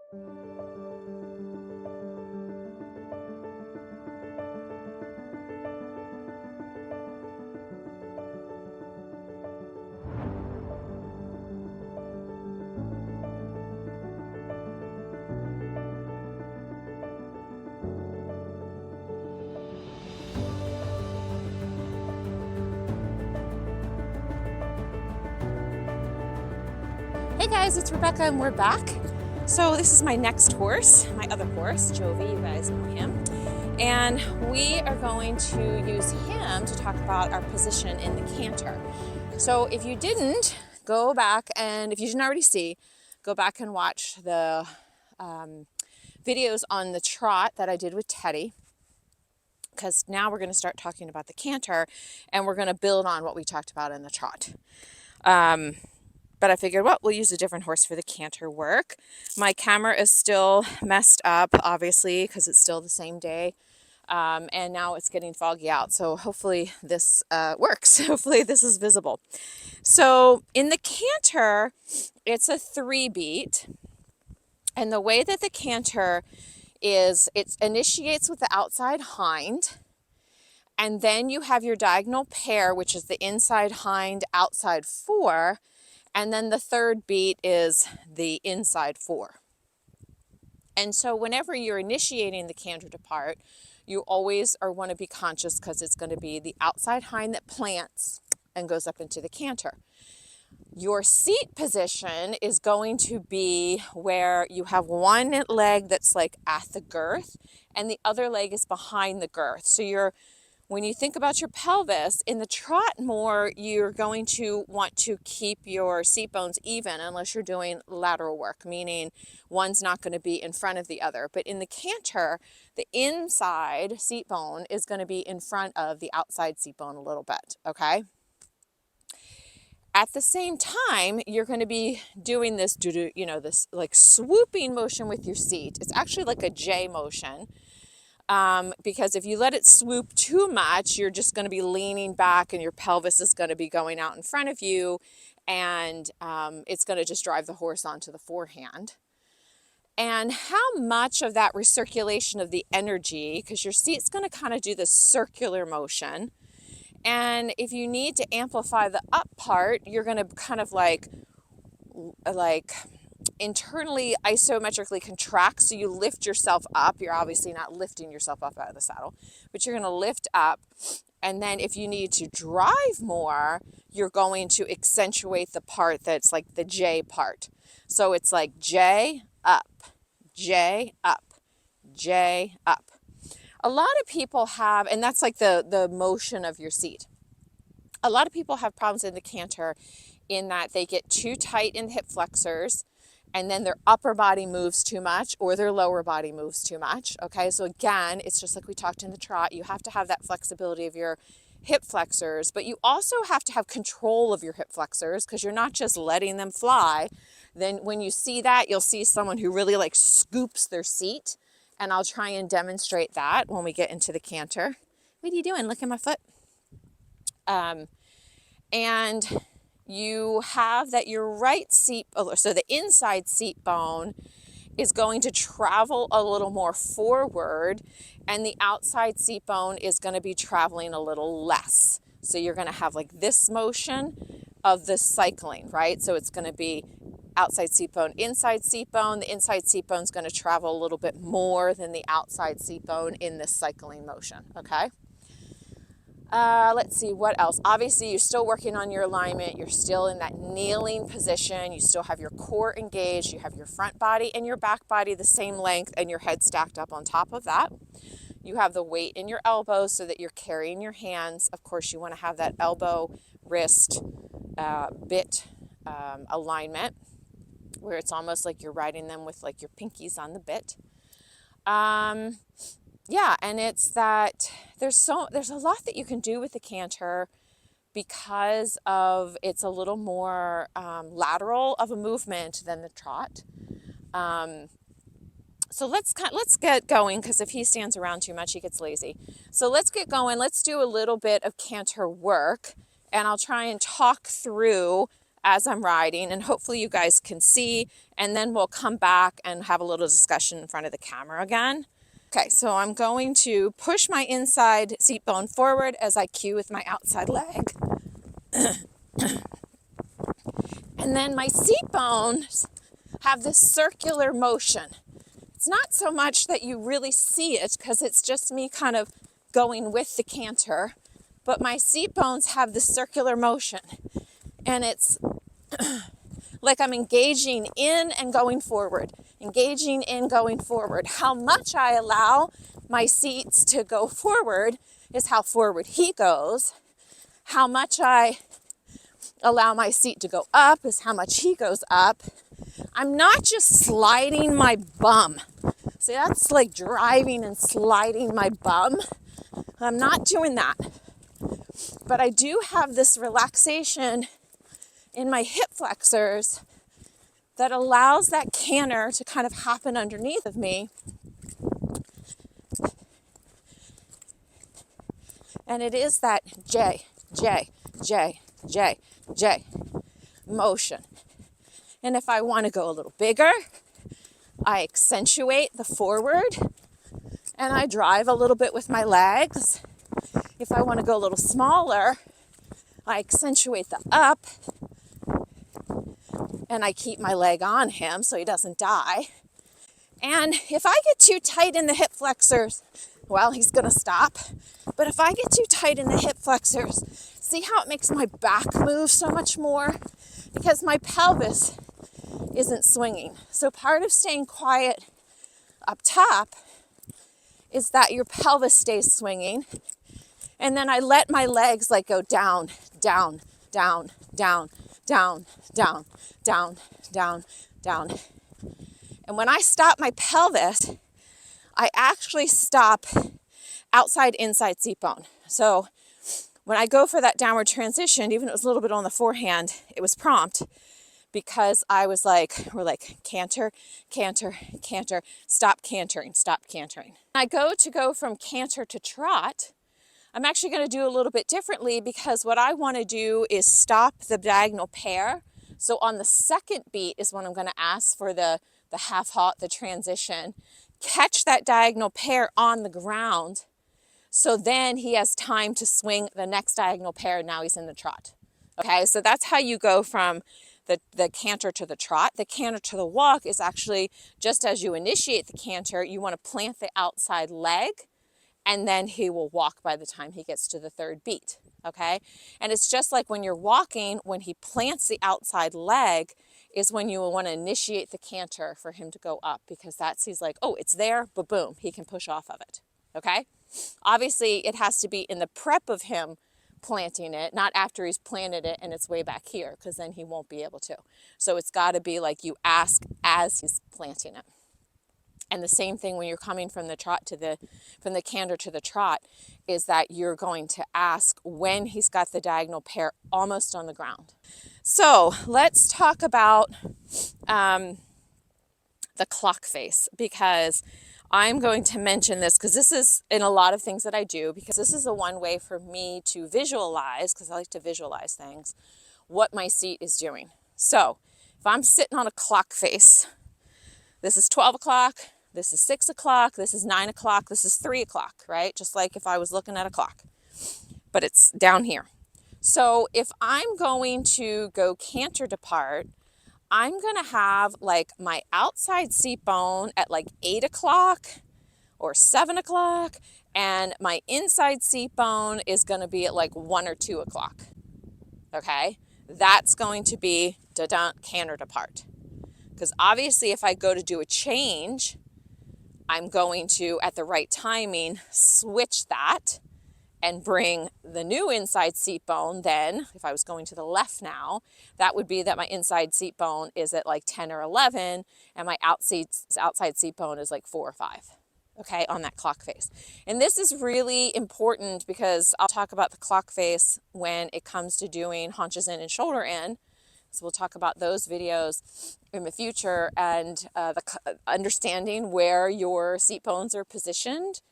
Hey guys, it's Rebecca and we're back. So this is my next horse, my other horse, Jovi, you guys know him. And we are going to use him to talk about our position in the canter. So if you didn't, go back, and if you didn't already see, go back and watch the videos on the trot that I did with Teddy, because now we're going to start talking about the canter and we're going to build on what we talked about in the trot. But I figured, well, we'll use a different horse for the canter work. My camera is still messed up, obviously, because it's still the same day. And now it's getting foggy out. So hopefully this works. Hopefully this is visible. So in the canter, it's a 3-beat. And the way that the canter is, it initiates with the outside hind. And then you have your diagonal pair, which is the inside hind, outside 4. And then the 3rd beat is the inside 4. And so whenever you're initiating the canter to part, you always want to be conscious, because it's going to be the outside hind that plants and goes up into the canter. Your seat position is going to be where you have one leg that's like at the girth and the other leg is behind the girth. So when you think about your pelvis, in the trot more, you're going to want to keep your seat bones even unless you're doing lateral work, meaning one's not going to be in front of the other. But in the canter, the inside seat bone is going to be in front of the outside seat bone a little bit, okay? At the same time, you're going to be doing this, this like swooping motion with your seat. It's actually like a J motion. Because if you let it swoop too much, you're just going to be leaning back and your pelvis is going to be going out in front of you, and it's going to just drive the horse onto the forehand. And how much of that recirculation of the energy, because your seat's going to kind of do this circular motion, and if you need to amplify the up part, you're going to kind of like internally isometrically contract, so you lift yourself up. You're obviously not lifting yourself up out of the saddle, but you're going to lift up. And then if you need to drive more, you're going to accentuate the part that's like the J part. So it's like J up, J up, J up. A lot of people have, and that's like the motion of your seat. A lot of people have problems in the canter in that they get too tight in the hip flexors, and then their upper body moves too much or their lower body moves too much, okay? So again, it's just like we talked in the trot. You have to have that flexibility of your hip flexors, but you also have to have control of your hip flexors, because you're not just letting them fly. Then when you see that, you'll see someone who really like scoops their seat, and I'll try and demonstrate that when we get into the canter. What are you doing? Look at my foot. And you have that your right seat, so the inside seat bone is going to travel a little more forward, and the outside seat bone is going to be traveling a little less. So you're going to have like this motion of this cycling, right? So it's going to be outside seat bone, inside seat bone. The inside seat bone is going to travel a little bit more than the outside seat bone in this cycling motion, okay? Let's see, what else? Obviously, you're still working on your alignment. You're still in that kneeling position. You still have your core engaged. You have your front body and your back body the same length, and your head stacked up on top of that. You have the weight in your elbows so that you're carrying your hands. Of course, you want to have that elbow, wrist, bit alignment, where it's almost like you're riding them with like your pinkies on the bit. Yeah, and it's that there's a lot that you can do with the canter, because of it's a little more lateral of a movement than the trot. So let's get going, because if he stands around too much, he gets lazy. So let's get going. Let's do a little bit of canter work, and I'll try and talk through as I'm riding, and hopefully you guys can see, and then we'll come back and have a little discussion in front of the camera again. Okay, so I'm going to push my inside seat bone forward as I cue with my outside leg. And then my seat bones have this circular motion. It's not so much that you really see it because it's just me kind of going with the canter, but my seat bones have this circular motion. And it's like I'm engaging in and going forward, engaging in, going forward. How much I allow my seats to go forward is how forward he goes. How much I allow my seat to go up is how much he goes up. I'm not just sliding my bum. See, that's like driving and sliding my bum. I'm not doing that. But I do have this relaxation in my hip flexors that allows that canter to kind of happen underneath of me. And it is that J, J, J, J, J motion. And if I want to go a little bigger, I accentuate the forward and I drive a little bit with my legs. If I want to go a little smaller, I accentuate the up and I keep my leg on him so he doesn't die. And if I get too tight in the hip flexors, well, he's going to stop. But if I get too tight in the hip flexors, see how it makes my back move so much more? Because my pelvis isn't swinging. So part of staying quiet up top is that your pelvis stays swinging. And then I let my legs like go down, down, down, down, down, down, down, down, down. And when I stop my pelvis, I actually stop outside inside seat bone. So when I go for that downward transition, even if it was a little bit on the forehand, it was prompt because I was like, we're like canter, canter, canter, stop cantering, stop cantering. I go from canter to trot. I'm actually going to do a little bit differently because what I want to do is stop the diagonal pair. So on the second beat is when I'm going to ask for the half halt, the transition, catch that diagonal pair on the ground. So then he has time to swing the next diagonal pair. Now he's in the trot. Okay, so that's how you go from the canter to the trot. The canter to the walk is actually just as you initiate the canter, you want to plant the outside leg and then he will walk by the time he gets to the third beat. Okay, and it's just like when you're walking, when he plants the outside leg is when you will want to initiate the canter for him to go up because he's like, oh, it's there, but boom, he can push off of it. Okay, obviously it has to be in the prep of him planting it, not after he's planted it and it's way back here because then he won't be able to. So it's got to be like you ask as he's planting it. And the same thing when you're coming from the trot from the canter to the trot is that you're going to ask when he's got the diagonal pair almost on the ground. So let's talk about the clock face because I'm going to mention this because this is in a lot of things that I do because this is the one way for me to visualize, because I like to visualize things, what my seat is doing. So if I'm sitting on a clock face, this is 12 o'clock, this is 6 o'clock, this is 9 o'clock, this is 3 o'clock, right? Just like if I was looking at a clock, but it's down here. So if I'm going to go canter depart, I'm going to have like my outside seat bone at like 8 o'clock or 7 o'clock, and my inside seat bone is going to be at like 1 or 2 o'clock. Okay, that's going to be canter depart. Because obviously if I go to do a change, I'm going to, at the right timing, switch that and bring the new inside seat bone. Then if I was going to the left now, that would be that my inside seat bone is at like 10 or 11 and my outside seat bone is like 4 or 5. Okay, on that clock face. And this is really important because I'll talk about the clock face when it comes to doing haunches in and shoulder in. So we'll talk about those videos in the future, and understanding where your seat bones are positioned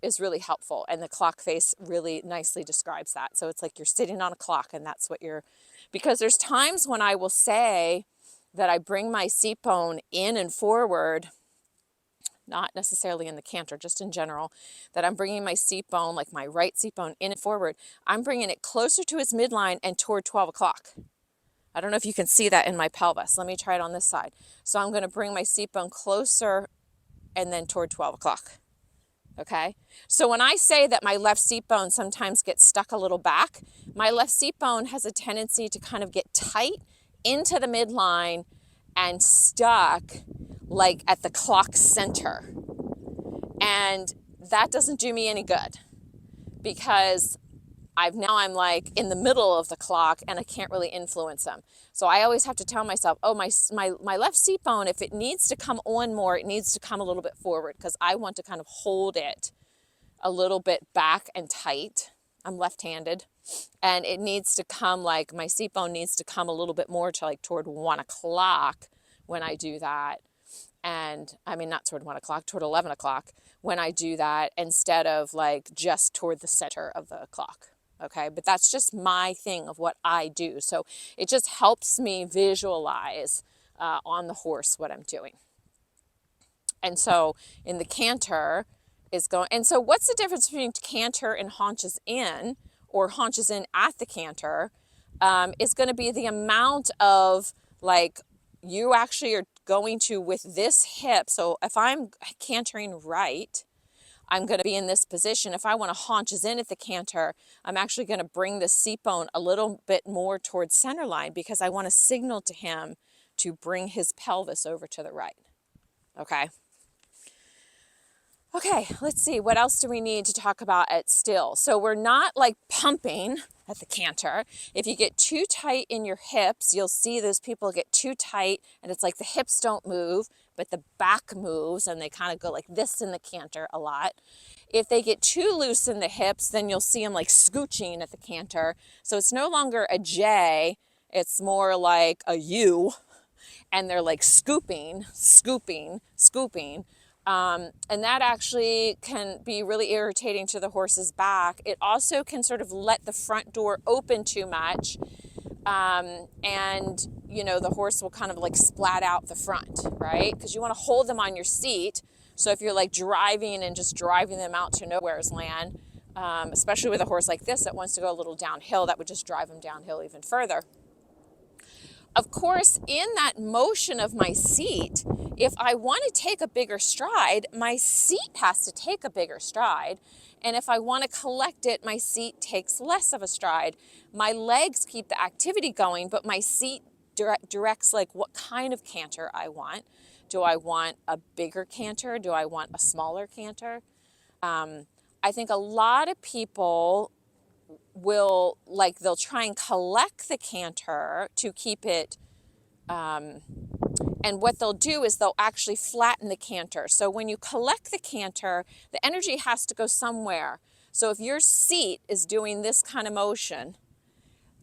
is really helpful. And the clock face really nicely describes that. So it's like you're sitting on a clock and that's what your Because there's times when I will say that I bring my seat bone in and forward, not necessarily in the canter, just in general, that I'm bringing my seat bone, like my right seat bone, in and forward. I'm bringing it closer to its midline and toward 12 o'clock. I don't know if you can see that in my pelvis. Let me try it on this side. So I'm going to bring my seat bone closer and then toward 12 o'clock. Okay. So when I say that my left seat bone sometimes gets stuck a little back, my left seat bone has a tendency to kind of get tight into the midline and stuck like at the clock center. And that doesn't do me any good because I'm like in the middle of the clock and I can't really influence them. So I always have to tell myself, oh, my left seat bone, if it needs to come on more, it needs to come a little bit forward because I want to kind of hold it a little bit back and tight. I'm left-handed and it needs to come, like my seat bone needs to come a little bit more to like toward 1 o'clock when I do that. And I mean, not toward 1 o'clock, toward 11 o'clock when I do that instead of like just toward the center of the clock. Okay. But that's just my thing of what I do. So it just helps me visualize on the horse what I'm doing. And so in the canter is going, and so what's the difference between canter and haunches in or haunches in at the canter is going to be the amount of like you actually are going to with this hip. So if I'm cantering right, I'm going to be in this position. If I want to haunches in at the canter, I'm actually going to bring the seat bone a little bit more towards center line because I want to signal to him to bring his pelvis over to the right. Okay. Okay, let's see. What else do we need to talk about at still? So we're not like pumping at the canter. If you get too tight in your hips, you'll see those people get too tight and it's like the hips don't move, but the back moves and they kind of go like this in the canter a lot. If they get too loose in the hips, then you'll see them like scooching at the canter. So it's no longer a J, it's more like a U. And they're like scooping. And that actually can be really irritating to the horse's back. It also can sort of let the front door open too much. And, you know, the horse will kind of like splat out the front, right? Because you want to hold them on your seat. So if you're like driving and just driving them out to nowhere's land, especially with a horse like this that wants to go a little downhill, that would just drive them downhill even further. Of course, in that motion of my seat, if I want to take a bigger stride, my seat has to take a bigger stride. And if I want to collect it, my seat takes less of a stride. My legs keep the activity going, but my seat directs like what kind of canter I want. Do I want a bigger canter? Do I want a smaller canter? I think a lot of people will like they'll try and collect the canter to keep it and what they'll do is they'll actually flatten the canter. So when you collect the canter, the energy has to go somewhere. So if your seat is doing this kind of motion,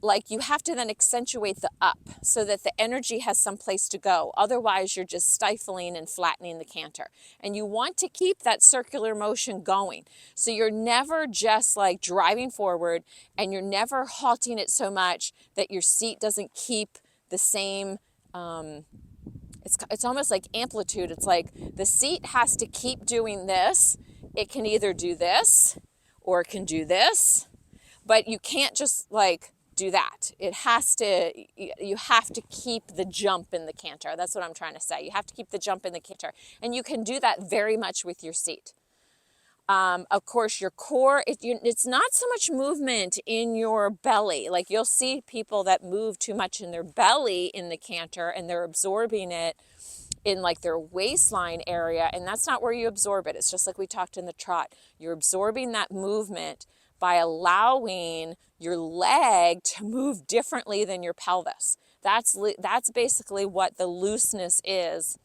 like you have to then accentuate the up so that the energy has some place to go. Otherwise, you're just stifling and flattening the canter. And you want to keep that circular motion going. So you're never just like driving forward and you're never halting it so much that your seat doesn't keep the same, it's almost like amplitude. It's like the seat has to keep doing this. It can either do this or it can do this, but you can't just like do that. You have to keep the jump in the canter. That's what I'm trying to say. You have to keep the jump in the canter. And you can do that very much with your seat. Of course, your core, it's not so much movement in your belly. Like you'll see people that move too much in their belly in the canter and they're absorbing it in like their waistline area. And that's not where you absorb it. It's just like we talked in the trot. You're absorbing that movement by allowing your leg to move differently than your pelvis. That's basically what the looseness is.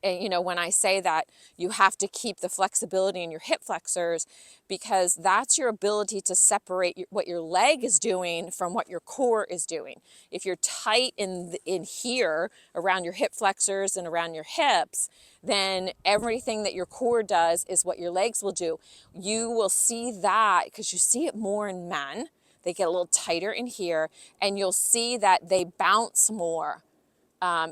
And, you know, when I say that, you have to keep the flexibility in your hip flexors because that's your ability to separate what your leg is doing from what your core is doing. If you're tight in here around your hip flexors and around your hips, then everything that your core does is what your legs will do. You will see that because you see it more in men they get a little tighter in here, and you'll see that they bounce more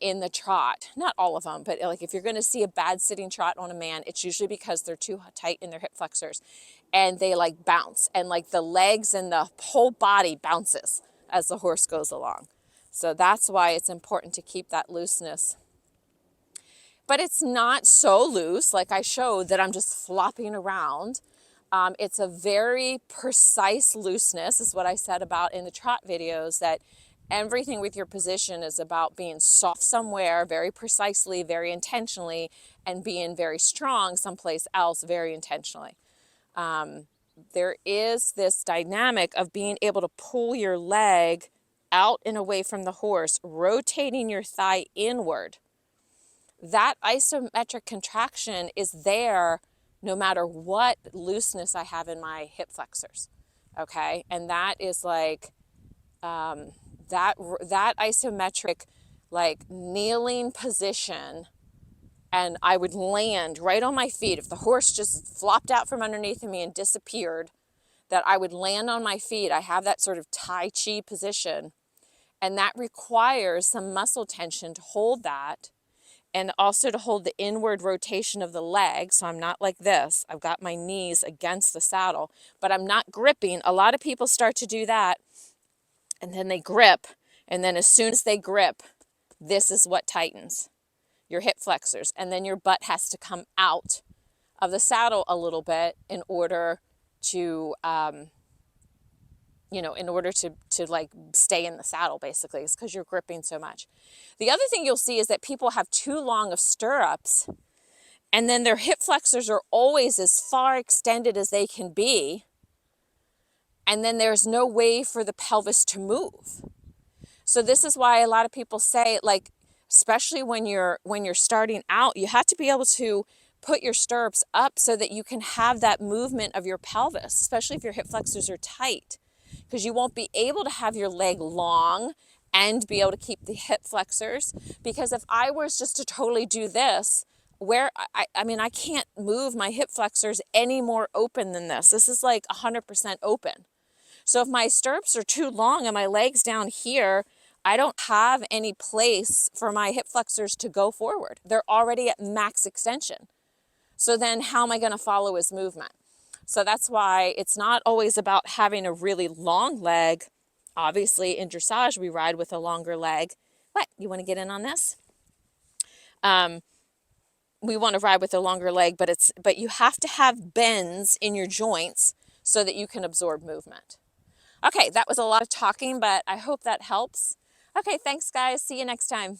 in the trot. Not all of them, but like if you're going to see a bad sitting trot on a man, it's usually because they're too tight in their hip flexors, and they like bounce, and like the legs and the whole body bounces as the horse goes along. So that's why it's important to keep that looseness. But it's not so loose, like I showed, that I'm just flopping around. It's a very precise looseness, is what I said about in the trot videos, that everything with your position is about being soft somewhere very precisely, very intentionally, and being very strong someplace else very intentionally. There is this dynamic of being able to pull your leg out and away from the horse, rotating your thigh inward. That isometric contraction is there no matter what looseness I have in my hip flexors, okay? And that is like, that isometric, like kneeling position, and I would land right on my feet. If the horse just flopped out from underneath me and disappeared, that I would land on my feet. I have that sort of Tai Chi position, and that requires some muscle tension to hold that, and also to hold the inward rotation of the leg. So I'm not like this. I've got my knees against the saddle, but I'm not gripping. A lot of people start to do that, and then they grip, and then as soon as they grip, this is what tightens your hip flexors, and then your butt has to come out of the saddle a little bit in order to in order to like stay in the saddle, basically. It's because you're gripping so much. The other thing you'll see is that people have too long of stirrups, and then their hip flexors are always as far extended as they can be, and then there's no way for the pelvis to move. So this is why a lot of people say, like, especially when you're starting out, you have to be able to put your stirrups up so that you can have that movement of your pelvis, especially if your hip flexors are tight, because you won't be able to have your leg long and be able to keep the hip flexors. Because if I was just to totally do this, where I can't move my hip flexors any more open than this. This is like 100% open. So if my stirrups are too long and my leg's down here, I don't have any place for my hip flexors to go forward. They're already at max extension. So then how am I going to follow his movement? So that's why it's not always about having a really long leg. Obviously, in dressage, we ride with a longer leg. What? You want to get in on this? We want to ride with a longer leg, but you have to have bends in your joints so that you can absorb movement. Okay, that was a lot of talking, but I hope that helps. Okay, thanks guys. See you next time.